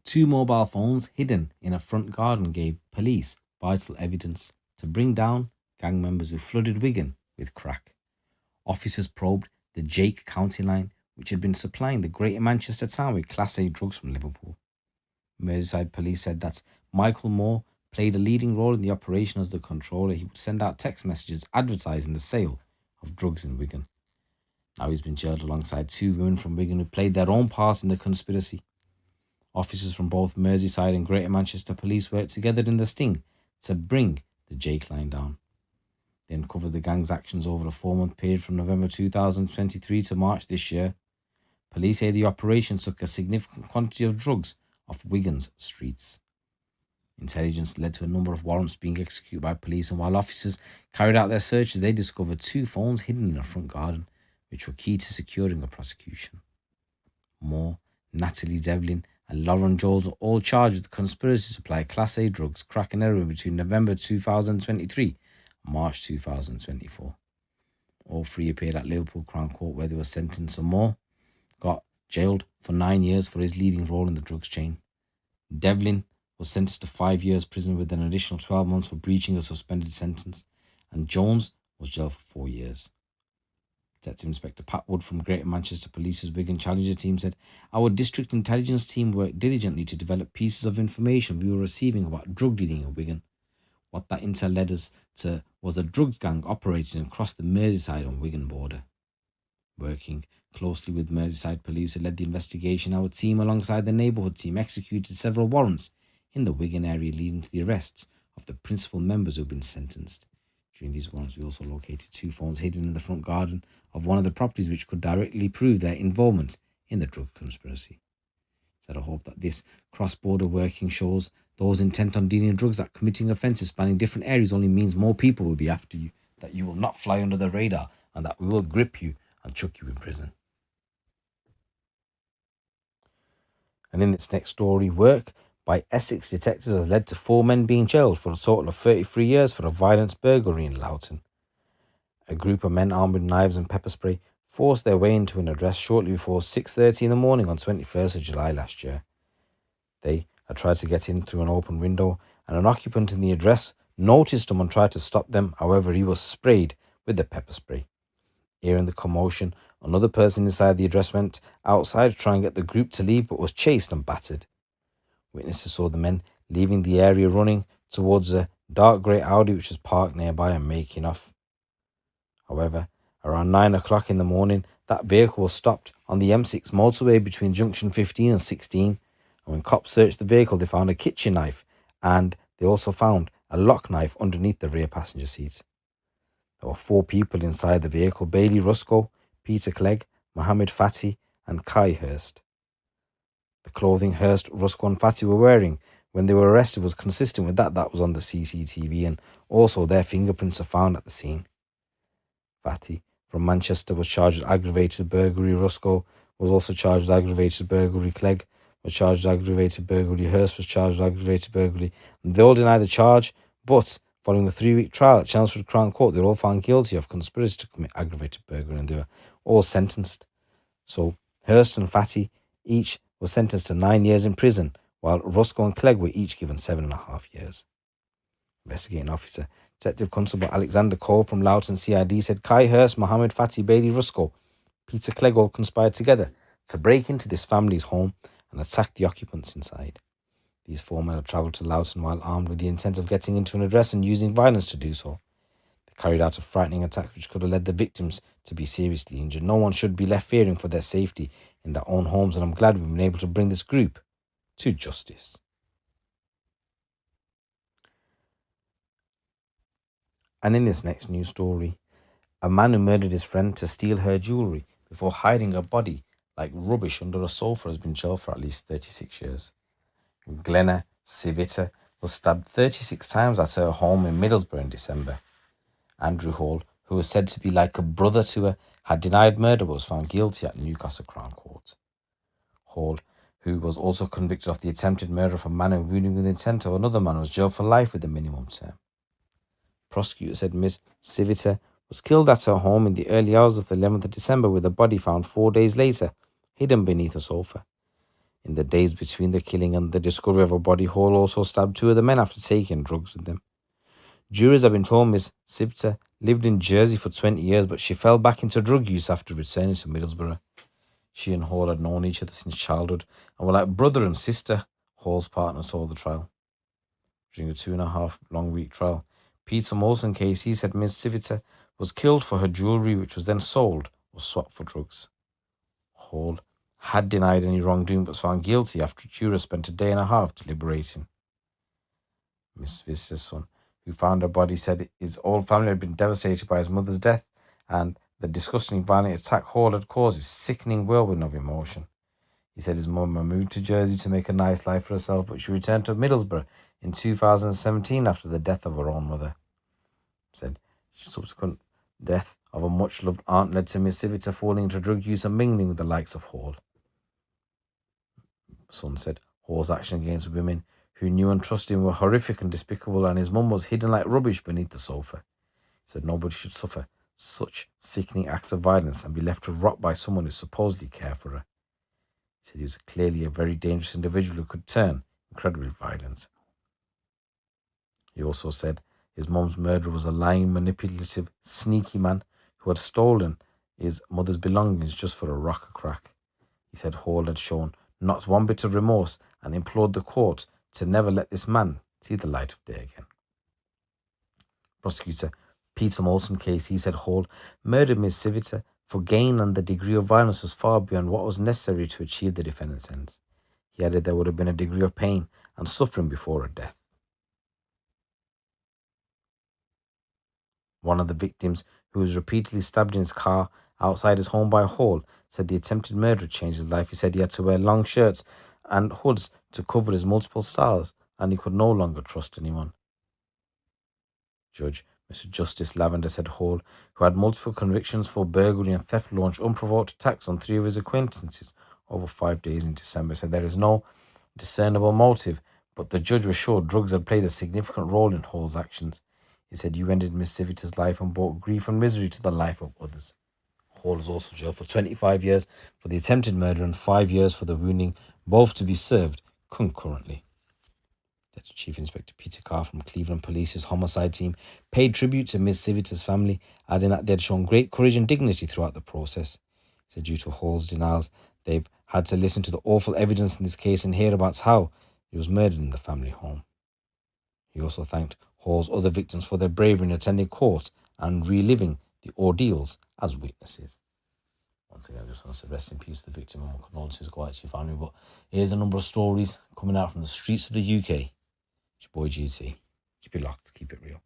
Two mobile phones hidden in a front garden gave police vital evidence to bring down gang members who flooded Wigan with crack. Officers probed the Jake County line, which had been supplying the Greater Manchester town with Class A drugs from Liverpool. Merseyside police said that Michael Moore played a leading role in the operation as the controller. He would send out text messages advertising the sale of drugs in Wigan. Now he's been jailed alongside two women from Wigan who played their own part in the conspiracy. Officers from both Merseyside and Greater Manchester Police worked together in the sting to bring the Jake line down. They uncovered the gang's actions over a 4-month period from November 2023 to March this year. Police say the operation took a significant quantity of drugs off Wigan's streets. Intelligence led to a number of warrants being executed by police, and while officers carried out their searches, they discovered two phones hidden in a front garden, which were key to securing a prosecution. Moore, Natalie Devlin, and Lauren Jones were all charged with conspiracy to supply Class A drugs, crack and heroin between November 2023 and March 2024. All three appeared at Liverpool Crown Court, where they were sentenced, and Moore got jailed for 9 years for his leading role in the drugs chain. Devlin was sentenced to 5 years prison with an additional 12 months for breaching a suspended sentence, and Jones was jailed for 4 years. Detective Inspector Pat Wood from Greater Manchester Police's Wigan Challenger team said, "Our district intelligence team worked diligently to develop pieces of information we were receiving about drug dealing in Wigan. What that intel led us to was a drugs gang operating across the Merseyside and Wigan border. Working closely with Merseyside police who led the investigation, our team alongside the neighbourhood team executed several warrants in the Wigan area, leading to the arrests of the principal members who have been sentenced. During these warrants, we also located two phones hidden in the front garden of one of the properties, which could directly prove their involvement in the drug conspiracy." He said, "I hope that this cross-border working shows those intent on dealing drugs that committing offences spanning different areas only means more people will be after you, that you will not fly under the radar, and that we will grip you and chuck you in prison." And in this next story, work by Essex detectives has led to 4 men being jailed for a total of 33 years for a violent burglary in Loughton. A group of men armed with knives and pepper spray forced their way into an address shortly before 6:30 in the morning on 21st of July last year. They had tried to get in through an open window, and an occupant in the address noticed them and tried to stop them. However, he was sprayed with the pepper spray. Hearing the commotion, another person inside the address went outside to try and get the group to leave, but was chased and battered. Witnesses saw the men leaving the area running towards a dark grey Audi which was parked nearby and making off. However, around 9 o'clock in the morning, that vehicle was stopped on the M6 motorway between junction 15 and 16, and when cops searched the vehicle, they found a kitchen knife, and they also found a lock knife underneath the rear passenger seat. There were 4 people inside the vehicle: Bailey Rusco, Peter Clegg, Mohammed Fati, and Kai Hurst. The clothing Hurst, Rusco and Fati were wearing when they were arrested was consistent with that was on the CCTV, and also their fingerprints are found at the scene. Fati from Manchester was charged with aggravated burglary. Rusco was also charged with aggravated burglary. Clegg was charged with aggravated burglary. Hurst was charged with aggravated burglary. And they all denied the charge, but following a 3-week trial at Chelmsford Crown Court, they were all found guilty of conspiracy to commit aggravated burglary, and they were all sentenced. So Hurst and Fati each were sentenced to 9 years in prison, while Rusco and Clegg were each given 7.5 years. Investigating officer Detective Constable Alexander Cole from Loughton CID said Kai Hurst, Mohammed Fati, Bailey Rusco, Peter Clegg all conspired together to break into this family's home and attack the occupants inside. These 4 men had travelled to Loughton while armed with the intent of getting into an address and using violence to do so. They carried out a frightening attack which could have led the victims to be seriously injured. No one should be left fearing for their safety in their own homes, and I'm glad we've been able to bring this group to justice. And in this next news story, a man who murdered his friend to steal her jewellery before hiding her body like rubbish under a sofa has been jailed for at least 36 years. Glenna Civita was stabbed 36 times at her home in Middlesbrough in December. Andrew Hall, who was said to be like a brother to her, had denied murder but was found guilty at Newcastle Crown Court. Hall, who was also convicted of the attempted murder of a man and wounding with intent of another man, was jailed for life with a minimum term. Prosecutor said Ms. Civita was killed at her home in the early hours of the 11th of December, with her body found 4 days later, hidden beneath a sofa. In the days between the killing and the discovery of a body, Hall also stabbed 2 of the men after taking drugs with them. Jurors have been told Miss Sivita lived in Jersey for 20 years, but she fell back into drug use after returning to Middlesbrough. She and Hall had known each other since childhood and were like brother and sister, Hall's partner told the trial. During a 2.5-long-week trial, Peter Molson KC said Miss Sivita was killed for her jewellery, which was then sold or swapped for drugs. Hall had denied any wrongdoing but was found guilty after jurors spent a day and a half deliberating. Miss Sivita's son, who found her body, said his whole family had been devastated by his mother's death, and the disgusting violent attack Hall had caused is sickening whirlwind of emotion. He said his mum moved to Jersey to make a nice life for herself, but she returned to Middlesbrough in 2017 after the death of her own mother. He said subsequent death of a much-loved aunt led to Miss Sivita falling into drug use and mingling with the likes of Hall. Son said Hall's action against women who knew and trusted him were horrific and despicable, and his mum was hidden like rubbish beneath the sofa. He said nobody should suffer such sickening acts of violence and be left to rot by someone who supposedly cared for her. He said he was clearly a very dangerous individual who could turn incredibly violent. He also said his mum's murderer was a lying, manipulative, sneaky man who had stolen his mother's belongings just for a rock or crack. He said Hall had shown not one bit of remorse and implored the court to never let this man see the light of day again. Prosecutor Peter Molson KC said Hall murdered Miss Sivita for gain, and the degree of violence was far beyond what was necessary to achieve the defendant's ends. He added there would have been a degree of pain and suffering before her death. One of the victims, who was repeatedly stabbed in his car outside his home by Hall, said the attempted murder changed his life. He said he had to wear long shirts and hoods to cover his multiple scars, and he could no longer trust anyone. Judge Mr. Justice Lavender said Hall, who had multiple convictions for burglary and theft, launched unprovoked attacks on 3 of his acquaintances over 5 days in December. Said there is no discernible motive, but the judge was sure drugs had played a significant role in Hall's actions. He said you ended Miss Sivita's life and brought grief and misery to the life of others. Hall is also jailed for 25 years for the attempted murder and 5 years for the wounding, both to be served concurrently. Deputy Chief Inspector Peter Carr from Cleveland Police's homicide team paid tribute to Miss Sivita's family, adding that they had shown great courage and dignity throughout the process. He said due to Hall's denials, they've had to listen to the awful evidence in this case and hear about how he was murdered in the family home. He also thanked Hall's other victims for their bravery in attending court and reliving the ordeals as witnesses. Once again, I just want to say rest in peace to the victim and my condolences go out to your family. But here's a number of stories coming out from the streets of the UK. It's your boy GT. Keep it locked, keep it real.